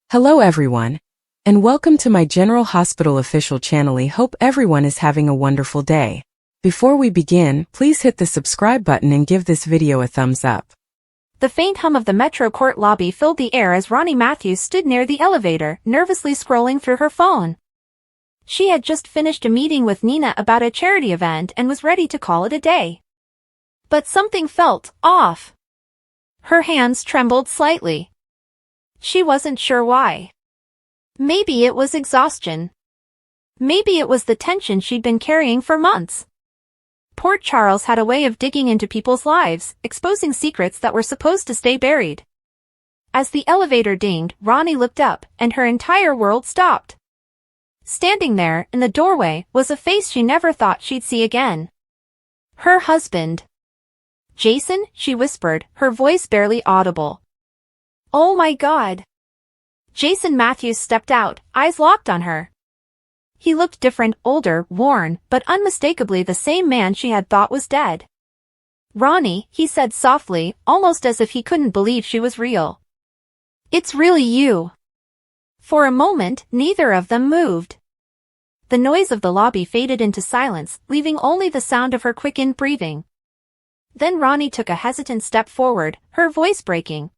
Hello everyone, and welcome to my General Hospital official channel. I hope everyone is having a wonderful day. Before we begin, please hit the subscribe button and give this video a thumbs up. The faint hum of the Metro Court lobby filled the air as Ronnie Matthews stood near the elevator, nervously scrolling through her phone. She had just finished a meeting with Nina about a charity event and was ready to call it a day. But something felt off. Her hands trembled slightly. She wasn't sure why. Maybe it was exhaustion. Maybe it was the tension she'd been carrying for months. Port Charles had a way of digging into people's lives, exposing secrets that were supposed to stay buried. As the elevator dinged, Ronnie looked up, and her entire world stopped. Standing there, in the doorway, was a face she never thought she'd see again. Her husband. "Jason," she whispered, her voice barely audible. "Oh my God." Jason Matthews stepped out, eyes locked on her. He looked different, older, worn, but unmistakably the same man she had thought was dead. "Ronnie," he said softly, almost as if he couldn't believe she was real. "It's really you." For a moment, neither of them moved. The noise of the lobby faded into silence, leaving only the sound of her quickened breathing. Then Ronnie took a hesitant step forward, her voice breaking.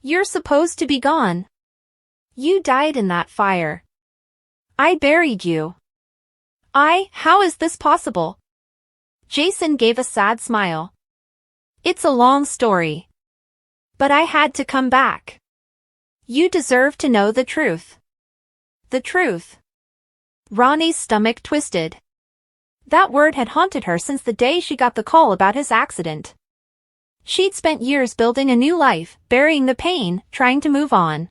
"You're supposed to be gone. You died in that fire. I buried you." How is this possible?" Jason gave a sad smile. "It's a long story. But I had to come back. You deserve to know the truth." The truth. Ronnie's stomach twisted. That word had haunted her since the day she got the call about his accident. She'd spent years building a new life, burying the pain, trying to move on.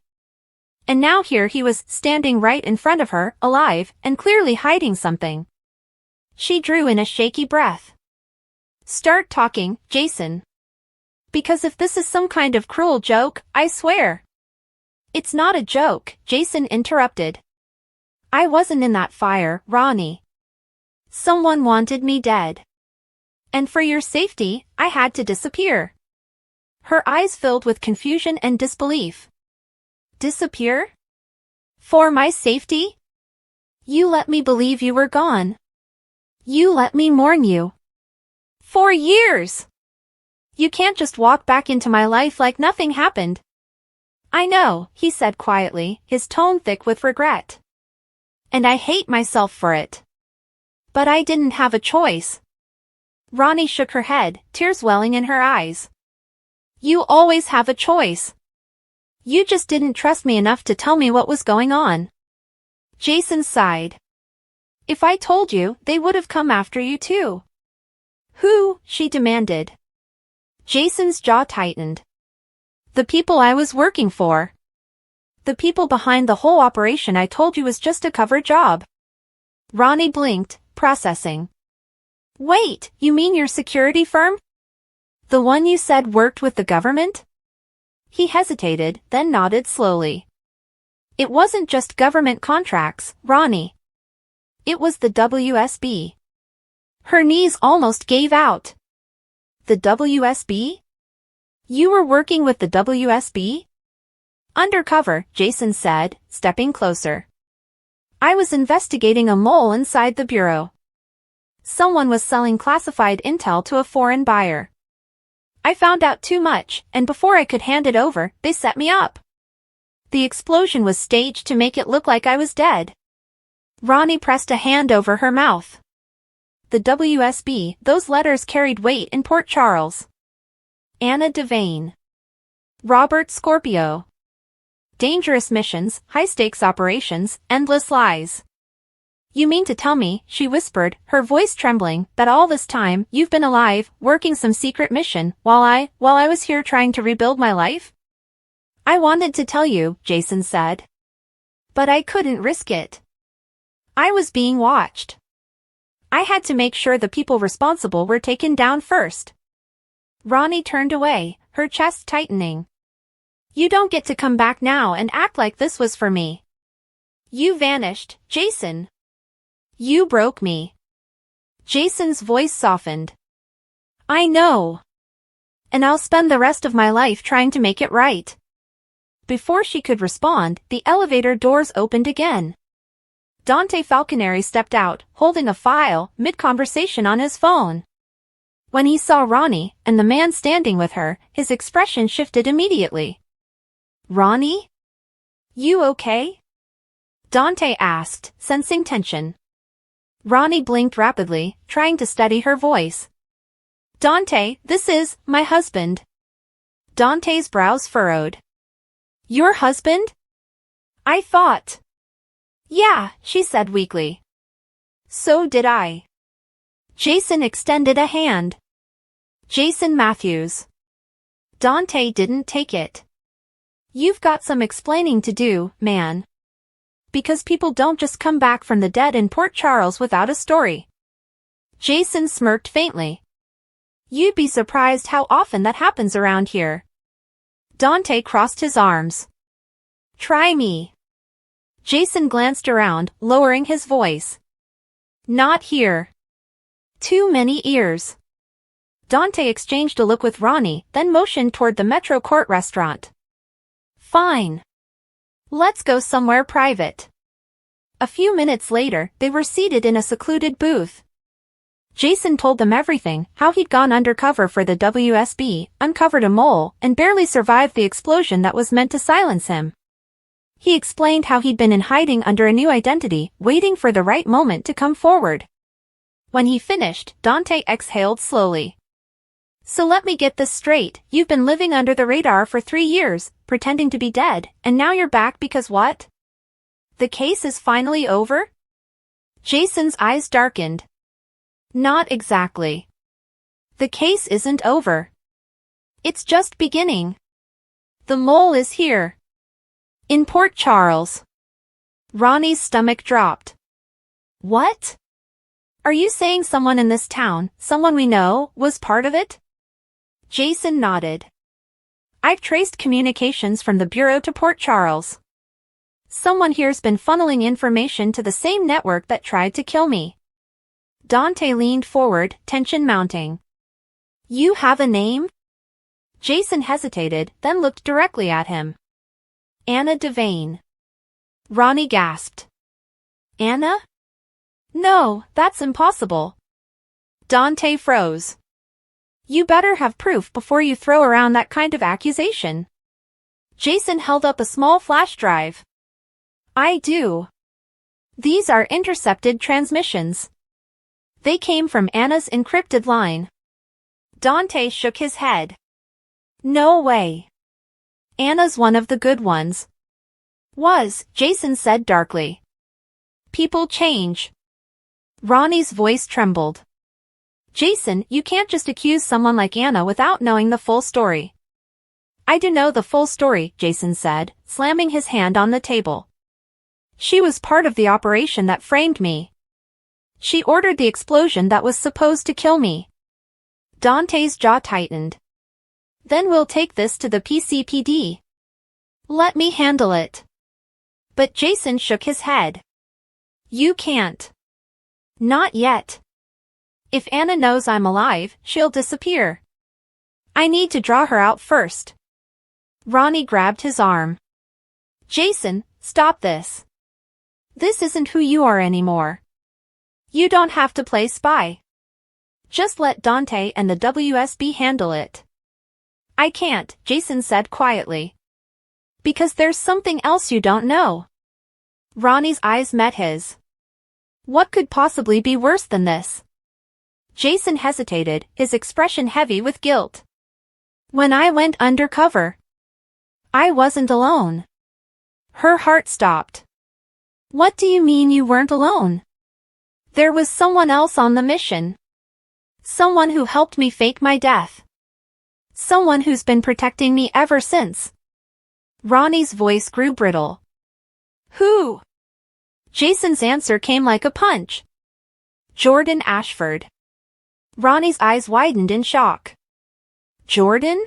And now here he was, standing right in front of her, alive, and clearly hiding something. She drew in a shaky breath. "Start talking, Jason. Because if this is some kind of cruel joke, I swear." "It's not a joke," Jason interrupted. "I wasn't in that fire, Ronnie. Someone wanted me dead. And for your safety, I had to disappear." Her eyes filled with confusion and disbelief. "Disappear? For my safety? You let me believe you were gone. You let me mourn you. For years! You can't just walk back into my life like nothing happened." "I know," he said quietly, his tone thick with regret. "And I hate myself for it. But I didn't have a choice." Ronnie shook her head, tears welling in her eyes. "You always have a choice. You just didn't trust me enough to tell me what was going on." Jason sighed. "If I told you, they would have come after you too." "Who?" she demanded. Jason's jaw tightened. "The people I was working for. The people behind the whole operation I told you was just a cover job." Ronnie blinked, processing. "Wait, you mean your security firm? The one you said worked with the government?" He hesitated, then nodded slowly. "It wasn't just government contracts, Ronnie. It was the WSB." Her knees almost gave out. "The WSB? You were working with the WSB?" "Undercover," Jason said, stepping closer. "I was investigating a mole inside the bureau. Someone was selling classified intel to a foreign buyer. I found out too much, and before I could hand it over, they set me up. The explosion was staged to make it look like I was dead." Ronnie pressed a hand over her mouth. "The WSB, those letters carried weight in Port Charles. Anna Devane. Robert Scorpio. Dangerous missions, high-stakes operations, endless lies. You mean to tell me," she whispered, her voice trembling, "that all this time, you've been alive, working some secret mission, while I was here trying to rebuild my life?" "I wanted to tell you," Jason said. "But I couldn't risk it. I was being watched. I had to make sure the people responsible were taken down first." Ronnie turned away, her chest tightening. "You don't get to come back now and act like this was for me. You vanished, Jason. You broke me." Jason's voice softened. "I know. And I'll spend the rest of my life trying to make it right." Before she could respond, the elevator doors opened again. Dante Falconeri stepped out, holding a file, mid-conversation on his phone. When he saw Ronnie, and the man standing with her, his expression shifted immediately. "Ronnie? You okay?" Dante asked, sensing tension. Ronnie blinked rapidly, trying to steady her voice. "Dante, this is my husband." Dante's brows furrowed. "Your husband? I thought." "Yeah," she said weakly. "So did I." Jason extended a hand. "Jason Matthews." Dante didn't take it. "You've got some explaining to do, man. Because people don't just come back from the dead in Port Charles without a story." Jason smirked faintly. "You'd be surprised how often that happens around here." Dante crossed his arms. "Try me." Jason glanced around, lowering his voice. "Not here. Too many ears." Dante exchanged a look with Ronnie, then motioned toward the Metro Court restaurant. "Fine. Let's go somewhere private." A few minutes later, they were seated in a secluded booth. Jason told them everything, how he'd gone undercover for the WSB, uncovered a mole, and barely survived the explosion that was meant to silence him. He explained how he'd been in hiding under a new identity, waiting for the right moment to come forward. When he finished, Dante exhaled slowly. "So let me get this straight, you've been living under the radar for 3 years, pretending to be dead, and now you're back because what? The case is finally over?" Jason's eyes darkened. "Not exactly. The case isn't over. It's just beginning. The mole is here. In Port Charles." Ronnie's stomach dropped. "What? Are you saying someone in this town, someone we know, was part of it?" Jason nodded. "I've traced communications from the Bureau to Port Charles. Someone here's been funneling information to the same network that tried to kill me." Dante leaned forward, tension mounting. "You have a name?" Jason hesitated, then looked directly at him. "Anna Devane." Ronnie gasped. "Anna? No, that's impossible." Dante froze. "You better have proof before you throw around that kind of accusation." Jason held up a small flash drive. "I do. These are intercepted transmissions. They came from Anna's encrypted line." Dante shook his head. "No way. Anna's one of the good ones." "Was," Jason said darkly. "People change." Ronnie's voice trembled. "Jason, you can't just accuse someone like Anna without knowing the full story." "I do know the full story," Jason said, slamming his hand on the table. "She was part of the operation that framed me. She ordered the explosion that was supposed to kill me." Dante's jaw tightened. "Then we'll take this to the PCPD. Let me handle it." But Jason shook his head. "You can't. Not yet. If Anna knows I'm alive, she'll disappear. I need to draw her out first." Ronnie grabbed his arm. "Jason, stop this. This isn't who you are anymore. You don't have to play spy. Just let Dante and the WSB handle it." "I can't," Jason said quietly. "Because there's something else you don't know." Ronnie's eyes met his. "What could possibly be worse than this?" Jason hesitated, his expression heavy with guilt. "When I went undercover, I wasn't alone." Her heart stopped. "What do you mean you weren't alone?" "There was someone else on the mission. Someone who helped me fake my death. Someone who's been protecting me ever since." Ronnie's voice grew brittle. "Who?" Jason's answer came like a punch. "Jordan Ashford." Ronnie's eyes widened in shock. "Jordan?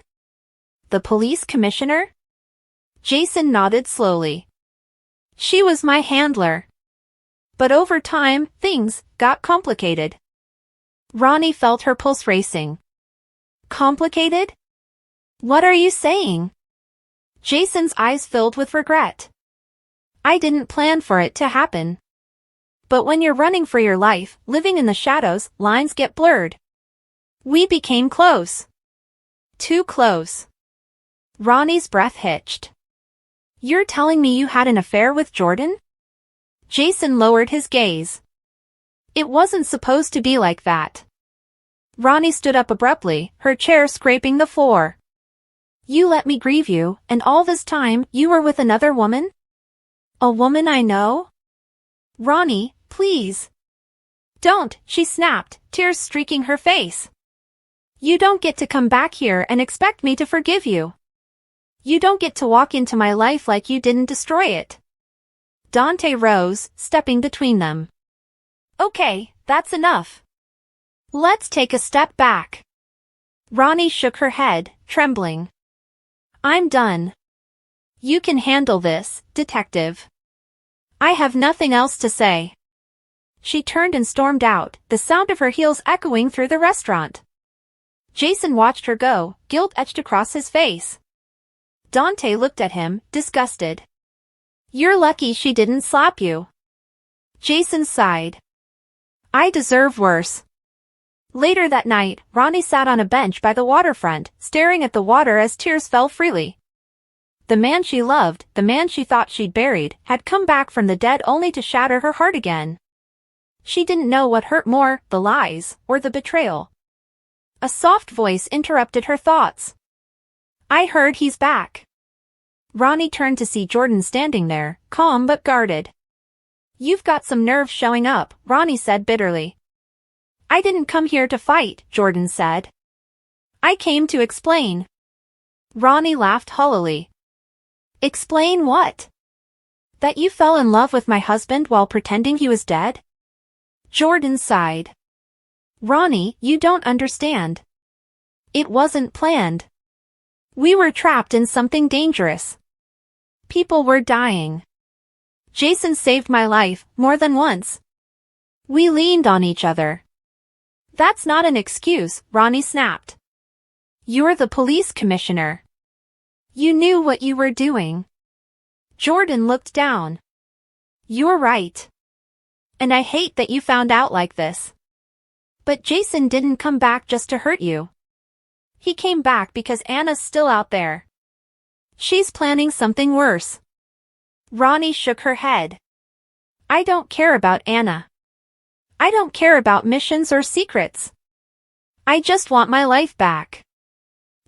The police commissioner?" Jason nodded slowly. "She was my handler. But over time, things got complicated." Ronnie felt her pulse racing. "Complicated? What are you saying?" Jason's eyes filled with regret. I didn't plan for it to happen. But when you're running for your life, living in the shadows, lines get blurred. We became close. Too close. Ronnie's breath hitched. You're telling me you had an affair with Jordan? Jason lowered his gaze. It wasn't supposed to be like that. Ronnie stood up abruptly, her chair scraping the floor. You let me grieve you, and all this time, you were with another woman? A woman I know? Ronnie, please. Don't, she snapped, tears streaking her face. You don't get to come back here and expect me to forgive you. You don't get to walk into my life like you didn't destroy it. Dante rose, stepping between them. Okay, that's enough. Let's take a step back. Ronnie shook her head, trembling. I'm done. You can handle this, detective. I have nothing else to say. She turned and stormed out, the sound of her heels echoing through the restaurant. Jason watched her go, guilt etched across his face. Dante looked at him, disgusted. You're lucky she didn't slap you. Jason sighed. I deserve worse. Later that night, Ronnie sat on a bench by the waterfront, staring at the water as tears fell freely. The man she loved, the man she thought she'd buried, had come back from the dead only to shatter her heart again. She didn't know what hurt more, the lies, or the betrayal. A soft voice interrupted her thoughts. I heard he's back. Ronnie turned to see Jordan standing there, calm but guarded. You've got some nerve showing up, Ronnie said bitterly. I didn't come here to fight, Jordan said. I came to explain. Ronnie laughed hollowly. Explain what? That you fell in love with my husband while pretending he was dead? Jordan sighed. Ronnie, you don't understand. It wasn't planned. We were trapped in something dangerous. People were dying. Jason saved my life, more than once. We leaned on each other. That's not an excuse, Ronnie snapped. You're the police commissioner. You knew what you were doing. Jordan looked down. You're right. And I hate that you found out like this. But Jason didn't come back just to hurt you. He came back because Anna's still out there. She's planning something worse. Ronnie shook her head. I don't care about Anna. I don't care about missions or secrets. I just want my life back.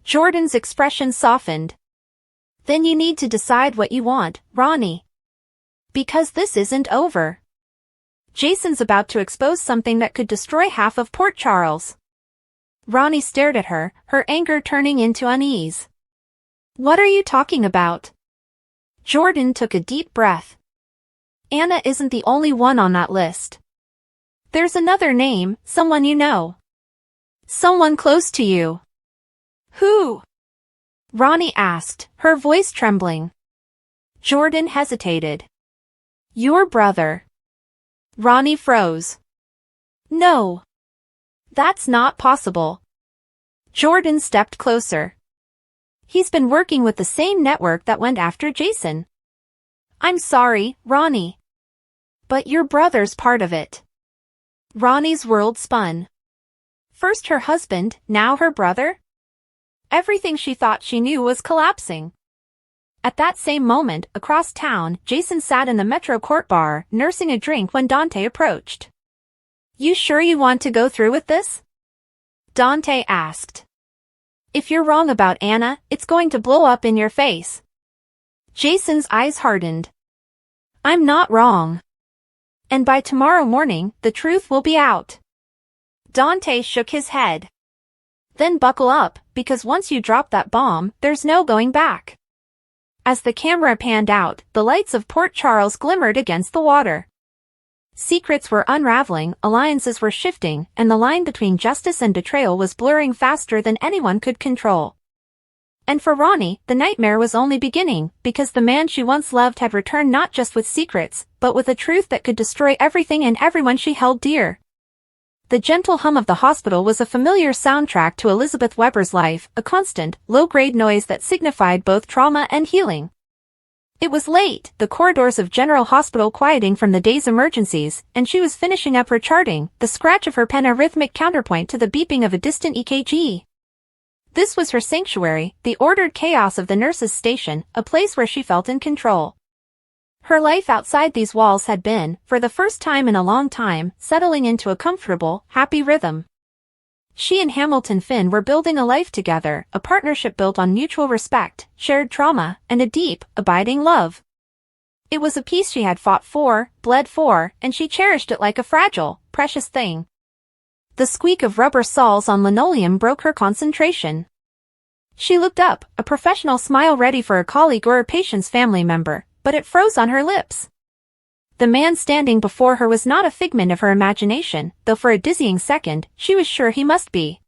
Jordan's expression softened. Then you need to decide what you want, Ronnie. Because this isn't over. Jason's about to expose something that could destroy half of Port Charles. Ronnie stared at her, her anger turning into unease. What are you talking about? Jordan took a deep breath. Anna isn't the only one on that list. There's another name, someone you know. Someone close to you. Who? Ronnie asked, her voice trembling. Jordan hesitated. Your brother. Ronnie froze. No. That's not possible. Jordan stepped closer. He's been working with the same network that went after Jason. I'm sorry, Ronnie. But your brother's part of it. Ronnie's world spun. First her husband, now her brother? Everything she thought she knew was collapsing. At that same moment, across town, Jason sat in the Metro Court bar, nursing a drink when Dante approached. You sure you want to go through with this? Dante asked. If you're wrong about Anna, it's going to blow up in your face. Jason's eyes hardened. I'm not wrong. And by tomorrow morning, the truth will be out. Dante shook his head. Then buckle up, because once you drop that bomb, there's no going back. As the camera panned out, the lights of Port Charles glimmered against the water. Secrets were unraveling, alliances were shifting, and the line between justice and betrayal was blurring faster than anyone could control. And for Ronnie, the nightmare was only beginning, because the man she once loved had returned not just with secrets, but with a truth that could destroy everything and everyone she held dear. The gentle hum of the hospital was a familiar soundtrack to Elizabeth Weber's life, a constant, low-grade noise that signified both trauma and healing. It was late, the corridors of General Hospital quieting from the day's emergencies, and she was finishing up her charting, the scratch of her pen a rhythmic counterpoint to the beeping of a distant EKG. This was her sanctuary, the ordered chaos of the nurses' station, a place where she felt in control. Her life outside these walls had been, for the first time in a long time, settling into a comfortable, happy rhythm. She and Hamilton Finn were building a life together, a partnership built on mutual respect, shared trauma, and a deep, abiding love. It was a peace she had fought for, bled for, and she cherished it like a fragile, precious thing. The squeak of rubber soles on linoleum broke her concentration. She looked up, a professional smile ready for a colleague or a patient's family member, but it froze on her lips. The man standing before her was not a figment of her imagination, though for a dizzying second, she was sure he must be.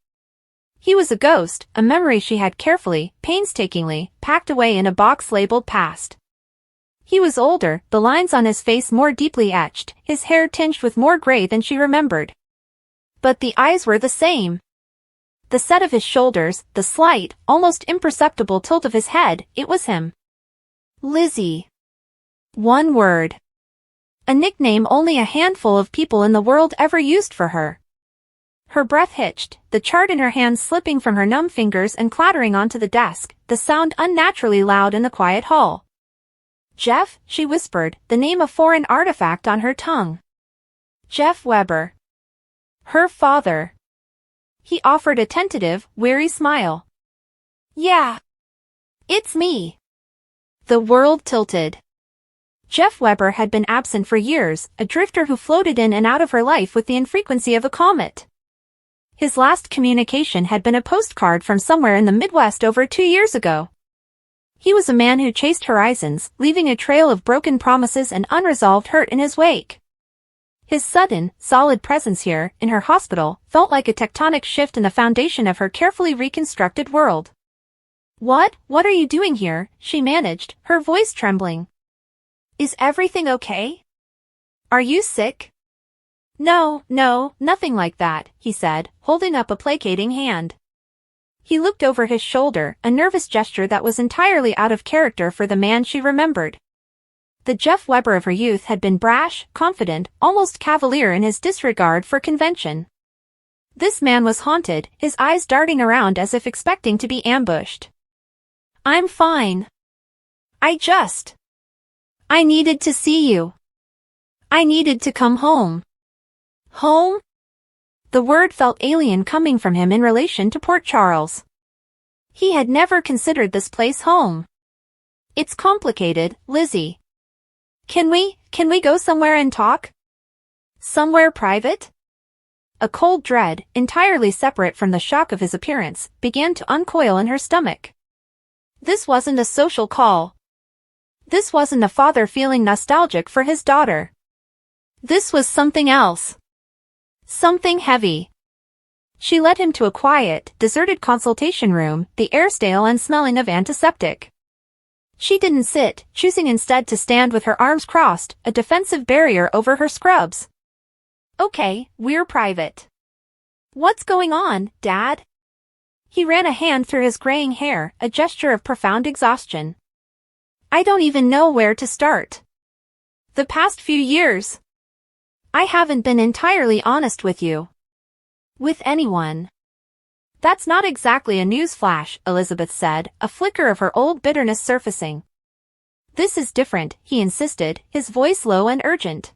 He was a ghost, a memory she had carefully, painstakingly, packed away in a box labeled past. He was older, the lines on his face more deeply etched, his hair tinged with more gray than she remembered. But the eyes were the same. The set of his shoulders, the slight, almost imperceptible tilt of his head, it was him. Lizzie. One word. A nickname only a handful of people in the world ever used for her. Her breath hitched, the chart in her hand slipping from her numb fingers and clattering onto the desk, the sound unnaturally loud in the quiet hall. Jeff, she whispered, the name a foreign artifact on her tongue. Jeff Weber. Her father. He offered a tentative, weary smile. Yeah. It's me. The world tilted. Jeff Weber had been absent for years, a drifter who floated in and out of her life with the infrequency of a comet. His last communication had been a postcard from somewhere in the Midwest over 2 years ago. He was a man who chased horizons, leaving a trail of broken promises and unresolved hurt in his wake. His sudden, solid presence here, in her hospital, felt like a tectonic shift in the foundation of her carefully reconstructed world. What are you doing here? She managed, her voice trembling. Is everything okay? Are you sick? No, nothing like that, he said, holding up a placating hand. He looked over his shoulder, a nervous gesture that was entirely out of character for the man she remembered. The Jeff Weber of her youth had been brash, confident, almost cavalier in his disregard for convention. This man was haunted, his eyes darting around as if expecting to be ambushed. I'm fine. I needed to see you. I needed to come home. Home? The word felt alien coming from him in relation to Port Charles. He had never considered this place home. It's complicated, Lizzie. Can we go somewhere and talk? Somewhere private? A cold dread, entirely separate from the shock of his appearance, began to uncoil in her stomach. This wasn't a social call. This wasn't a father feeling nostalgic for his daughter. This was something else. Something heavy. She led him to a quiet, deserted consultation room, the air stale and smelling of antiseptic. She didn't sit, choosing instead to stand with her arms crossed, a defensive barrier over her scrubs. Okay, we're private. What's going on, Dad? He ran a hand through his graying hair, a gesture of profound exhaustion. I don't even know where to start. The past few years. I haven't been entirely honest with you. With anyone. That's not exactly a newsflash, Elizabeth said, a flicker of her old bitterness surfacing. This is different, he insisted, his voice low and urgent.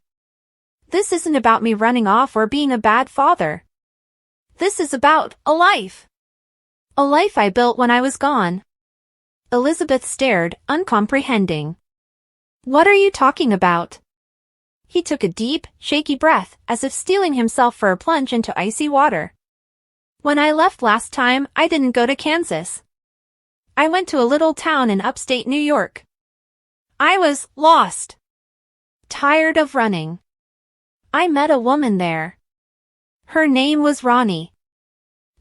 This isn't about me running off or being a bad father. This is about a life. A life I built when I was gone. Elizabeth stared, uncomprehending. What are you talking about? He took a deep, shaky breath, as if steeling himself for a plunge into icy water. When I left last time, I didn't go to Kansas. I went to a little town in upstate New York. I was lost. Tired of running. I met a woman there. Her name was Ronnie.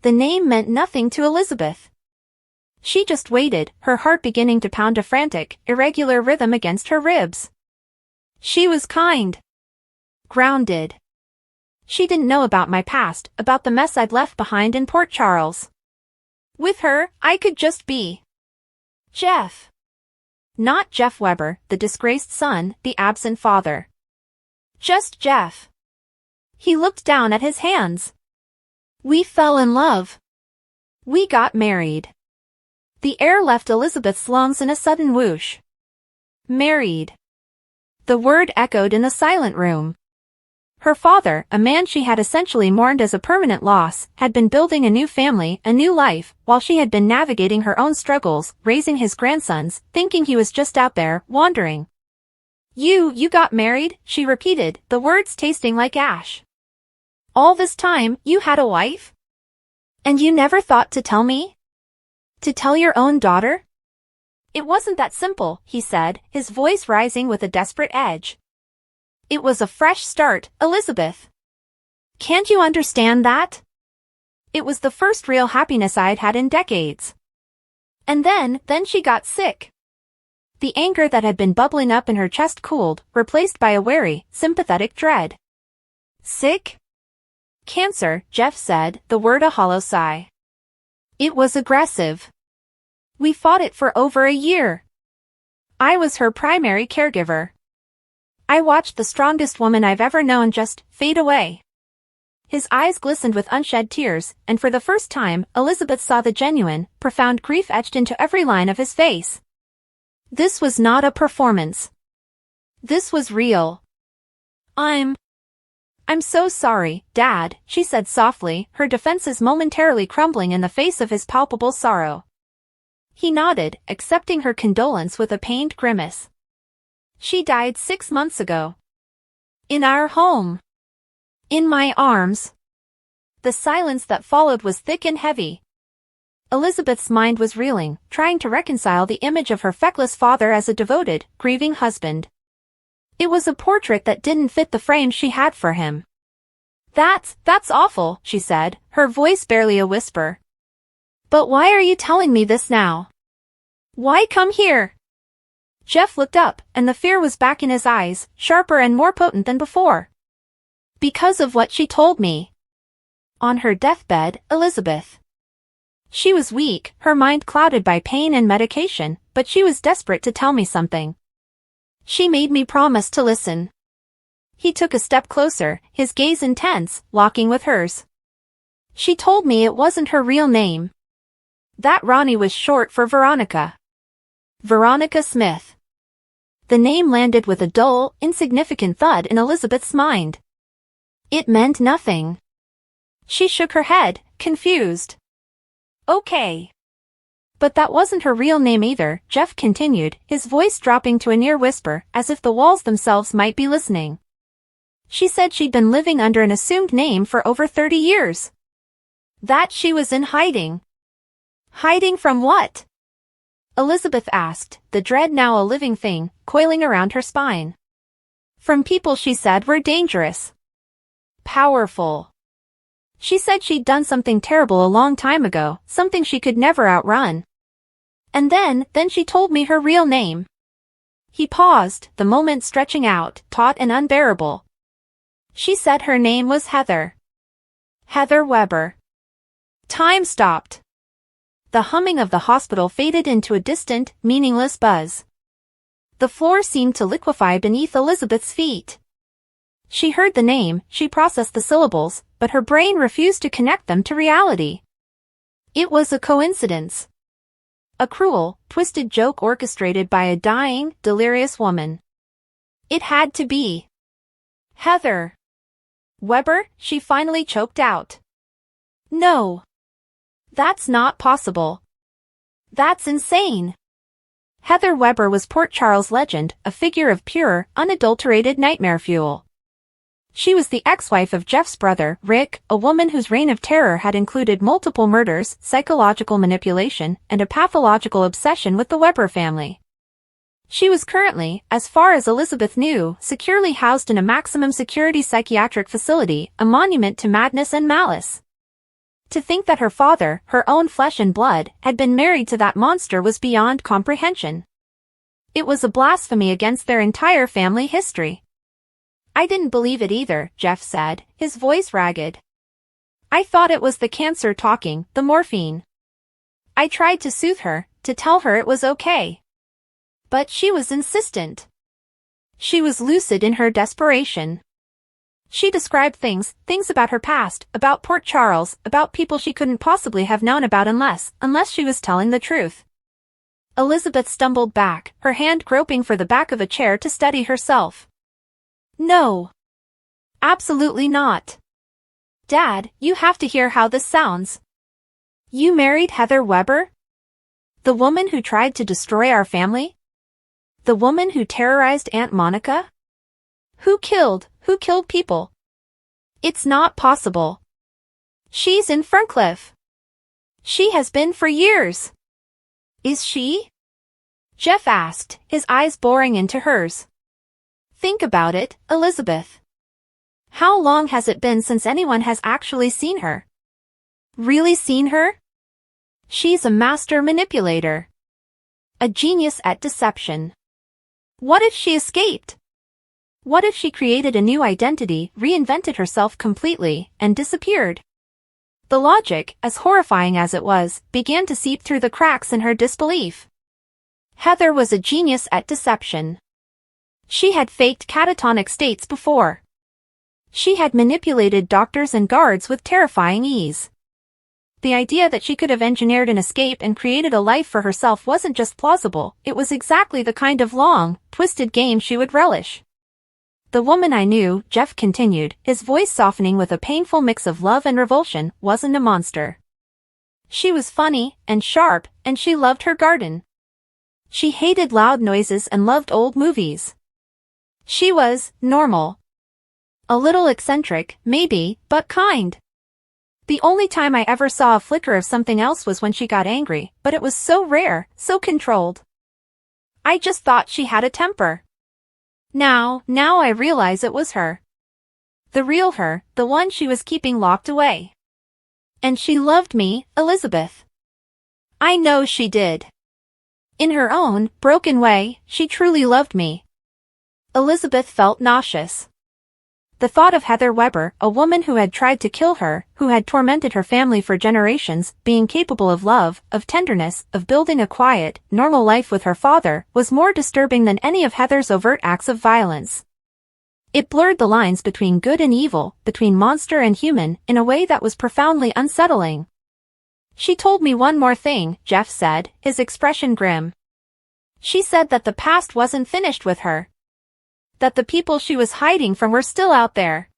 The name meant nothing to Elizabeth. She just waited, her heart beginning to pound a frantic, irregular rhythm against her ribs. She was kind. Grounded. She didn't know about my past, about the mess I'd left behind in Port Charles. With her, I could just be Jeff. Not Jeff Weber, the disgraced son, the absent father. Just Jeff. He looked down at his hands. We fell in love. We got married. The air left Elizabeth's lungs in a sudden whoosh. Married. The word echoed in the silent room. Her father, a man she had essentially mourned as a permanent loss, had been building a new family, a new life, while she had been navigating her own struggles, raising his grandsons, thinking he was just out there, wandering. You got married, she repeated, the words tasting like ash. All this time, you had a wife? And you never thought to tell me? To tell your own daughter? It wasn't that simple, he said, his voice rising with a desperate edge. It was a fresh start, Elizabeth. Can't you understand that? It was the first real happiness I'd had in decades. And then she got sick. The anger that had been bubbling up in her chest cooled, replaced by a wary, sympathetic dread. Sick? Cancer, Jeff said, the word a hollow sigh. It was aggressive. We fought it for over a year. I was her primary caregiver. I watched the strongest woman I've ever known just fade away. His eyes glistened with unshed tears, and for the first time, Elizabeth saw the genuine, profound grief etched into every line of his face. This was not a performance. This was real. I'm so sorry, Dad, she said softly, her defenses momentarily crumbling in the face of his palpable sorrow. He nodded, accepting her condolence with a pained grimace. She died 6 months ago. In our home. In my arms. The silence that followed was thick and heavy. Elizabeth's mind was reeling, trying to reconcile the image of her feckless father as a devoted, grieving husband. It was a portrait that didn't fit the frame she had for him. That's awful, she said, her voice barely a whisper. But why are you telling me this now? Why come here? Jeff looked up, and the fear was back in his eyes, sharper and more potent than before. Because of what she told me. On her deathbed, Elizabeth. She was weak, her mind clouded by pain and medication, but she was desperate to tell me something. She made me promise to listen. He took a step closer, his gaze intense, locking with hers. She told me it wasn't her real name. That Ronnie was short for Veronica. Veronica Smith. The name landed with a dull, insignificant thud in Elizabeth's mind. It meant nothing. She shook her head, confused. Okay. But that wasn't her real name either, Jeff continued, his voice dropping to a near whisper, as if the walls themselves might be listening. She said she'd been living under an assumed name for over 30 years. That she was in hiding. Hiding from what? Elizabeth asked, the dread now a living thing, coiling around her spine. From people she said were dangerous. Powerful. She said she'd done something terrible a long time ago, something she could never outrun. And then she told me her real name. He paused, the moment stretching out, taut and unbearable. She said her name was Heather. Heather Weber. Time stopped. The humming of the hospital faded into a distant, meaningless buzz. The floor seemed to liquefy beneath Elizabeth's feet. She heard the name, she processed the syllables, but her brain refused to connect them to reality. It was a coincidence. A cruel, twisted joke orchestrated by a dying, delirious woman. It had to be. Heather Weber, she finally choked out. No. That's not possible. That's insane. Heather Weber was Port Charles' legend, a figure of pure, unadulterated nightmare fuel. She was the ex-wife of Jeff's brother, Rick, a woman whose reign of terror had included multiple murders, psychological manipulation, and a pathological obsession with the Weber family. She was currently, as far as Elizabeth knew, securely housed in a maximum security psychiatric facility, a monument to madness and malice. To think that her father, her own flesh and blood, had been married to that monster was beyond comprehension. It was a blasphemy against their entire family history. I didn't believe it either, Jeff said, his voice ragged. I thought it was the cancer talking, the morphine. I tried to soothe her, to tell her it was okay. But she was insistent. She was lucid in her desperation. She described things about her past, about Port Charles, about people she couldn't possibly have known about unless she was telling the truth. Elizabeth stumbled back, her hand groping for the back of a chair to steady herself. No. Absolutely not. Dad, you have to hear how this sounds. You married Heather Weber? The woman who tried to destroy our family? The woman who terrorized Aunt Monica? Who killed people? It's not possible. She's in Ferncliff. She has been for years. Is she? Jeff asked, his eyes boring into hers. Think about it, Elizabeth. How long has it been since anyone has actually seen her? Really seen her? She's a master manipulator. A genius at deception. What if she escaped? What if she created a new identity, reinvented herself completely, and disappeared? The logic, as horrifying as it was, began to seep through the cracks in her disbelief. Heather was a genius at deception. She had faked catatonic states before. She had manipulated doctors and guards with terrifying ease. The idea that she could have engineered an escape and created a life for herself wasn't just plausible, it was exactly the kind of long, twisted game she would relish. The woman I knew, Jeff continued, his voice softening with a painful mix of love and revulsion, wasn't a monster. She was funny and sharp, and she loved her garden. She hated loud noises and loved old movies. She was normal. A little eccentric, maybe, but kind. The only time I ever saw a flicker of something else was when she got angry, but it was so rare, so controlled. I just thought she had a temper. Now I realize it was her. The real her, the one she was keeping locked away. And she loved me, Elizabeth. I know she did. In her own, broken way, she truly loved me. Elizabeth felt nauseous. The thought of Heather Weber, a woman who had tried to kill her, who had tormented her family for generations, being capable of love, of tenderness, of building a quiet, normal life with her father, was more disturbing than any of Heather's overt acts of violence. It blurred the lines between good and evil, between monster and human, in a way that was profoundly unsettling. She told me one more thing, Jeff said, his expression grim. She said that the past wasn't finished with her. That the people she was hiding from were still out there.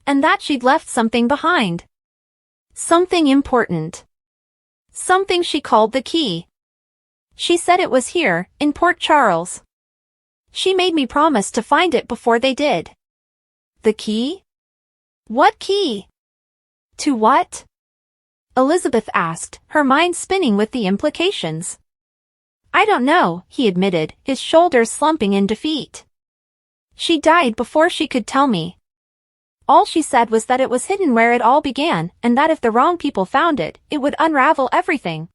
And that she'd left something behind. Something important. Something she called the key. She said it was here, in Port Charles. She made me promise to find it before they did. The key? What key? To what? Elizabeth asked, her mind spinning with the implications. I don't know, he admitted, his shoulders slumping in defeat. She died before she could tell me. All she said was that it was hidden where it all began, and that if the wrong people found it, it would unravel everything.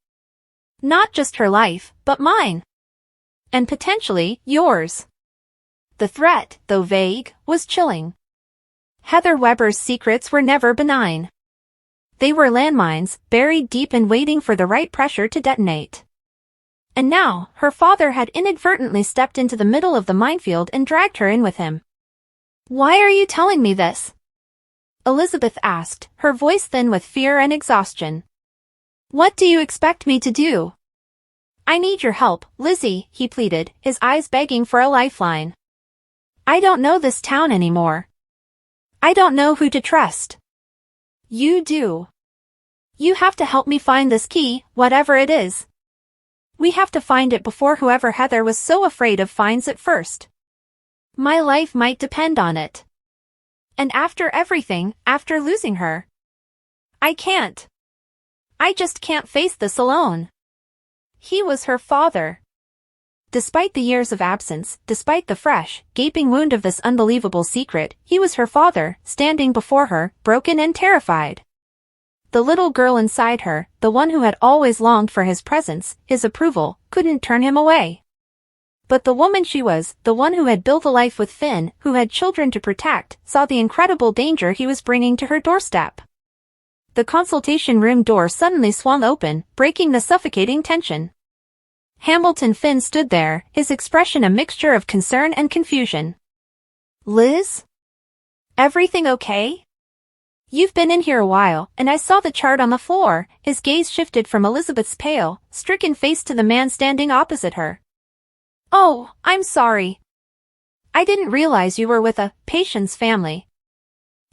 Not just her life, but mine. And potentially, yours. The threat, though vague, was chilling. Heather Weber's secrets were never benign. They were landmines, buried deep and waiting for the right pressure to detonate. And now, her father had inadvertently stepped into the middle of the minefield and dragged her in with him. Why are you telling me this? Elizabeth asked, her voice thin with fear and exhaustion. What do you expect me to do? I need your help, Lizzie, he pleaded, his eyes begging for a lifeline. I don't know this town anymore. I don't know who to trust. You do. You have to help me find this key, whatever it is. We have to find it before whoever Heather was so afraid of finds it first. My life might depend on it. And after everything, after losing her. I can't. I just can't face this alone. He was her father. Despite the years of absence, despite the fresh, gaping wound of this unbelievable secret, he was her father, standing before her, broken and terrified. The little girl inside her, the one who had always longed for his presence, his approval, couldn't turn him away. But the woman she was, the one who had built a life with Finn, who had children to protect, saw the incredible danger he was bringing to her doorstep. The consultation room door suddenly swung open, breaking the suffocating tension. Hamilton Finn stood there, his expression a mixture of concern and confusion. "Liz? Everything okay? You've been in here a while, and I saw the chart on the floor." His gaze shifted from Elizabeth's pale, stricken face to the man standing opposite her. "Oh, I'm sorry. I didn't realize you were with a patient's family."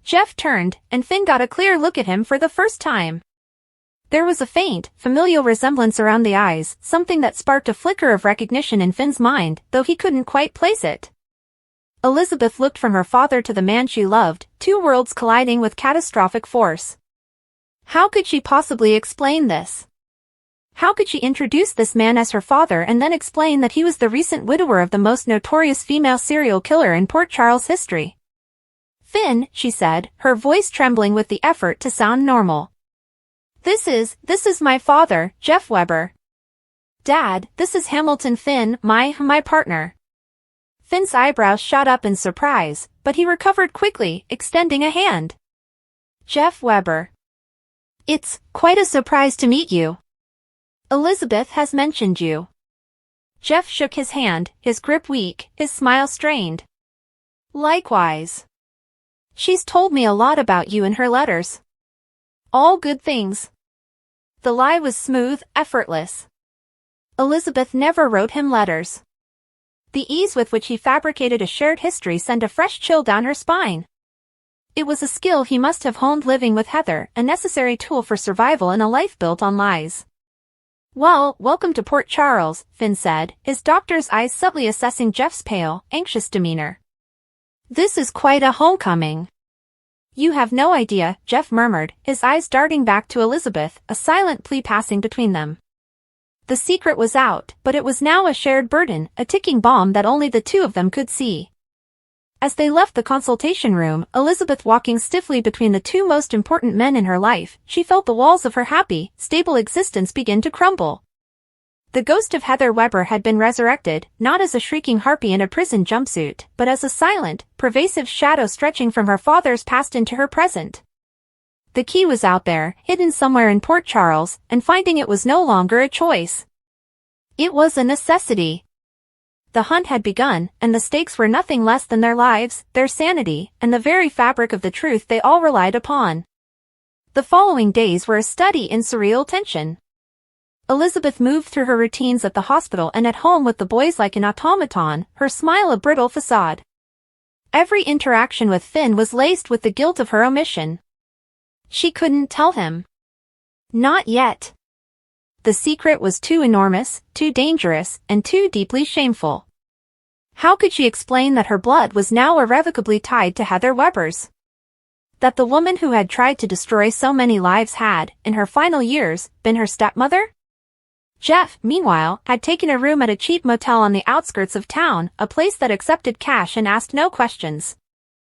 Jeff turned, and Finn got a clear look at him for the first time. There was a faint, familial resemblance around the eyes, something that sparked a flicker of recognition in Finn's mind, though he couldn't quite place it. Elizabeth looked from her father to the man she loved, two worlds colliding with catastrophic force. How could she possibly explain this? How could she introduce this man as her father and then explain that he was the recent widower of the most notorious female serial killer in Port Charles history? "Finn," she said, her voice trembling with the effort to sound normal. This is my father, Jeff Weber. Dad, this is Hamilton Finn, my partner." Finn's eyebrows shot up in surprise, but he recovered quickly, extending a hand. "Jeff Weber. It's quite a surprise to meet you. Elizabeth has mentioned you." Jeff shook his hand, his grip weak, his smile strained. "Likewise. She's told me a lot about you in her letters. All good things." The lie was smooth, effortless. Elizabeth never wrote him letters. The ease with which he fabricated a shared history sent a fresh chill down her spine. It was a skill he must have honed living with Heather, a necessary tool for survival in a life built on lies. "Well, welcome to Port Charles," Finn said, his doctor's eyes subtly assessing Jeff's pale, anxious demeanor. "This is quite a homecoming." "You have no idea," Jeff murmured, his eyes darting back to Elizabeth, a silent plea passing between them. The secret was out, but it was now a shared burden, a ticking bomb that only the two of them could see. As they left the consultation room, Elizabeth walking stiffly between the two most important men in her life, she felt the walls of her happy, stable existence begin to crumble. The ghost of Heather Weber had been resurrected, not as a shrieking harpy in a prison jumpsuit, but as a silent, pervasive shadow stretching from her father's past into her present. The key was out there, hidden somewhere in Port Charles, and finding it was no longer a choice. It was a necessity. The hunt had begun, and the stakes were nothing less than their lives, their sanity, and the very fabric of the truth they all relied upon. The following days were a study in surreal tension. Elizabeth moved through her routines at the hospital and at home with the boys like an automaton, her smile a brittle facade. Every interaction with Finn was laced with the guilt of her omission. She couldn't tell him. Not yet. The secret was too enormous, too dangerous, and too deeply shameful. How could she explain that her blood was now irrevocably tied to Heather Weber's? That the woman who had tried to destroy so many lives had, in her final years, been her stepmother? Jeff, meanwhile, had taken a room at a cheap motel on the outskirts of town, a place that accepted cash and asked no questions.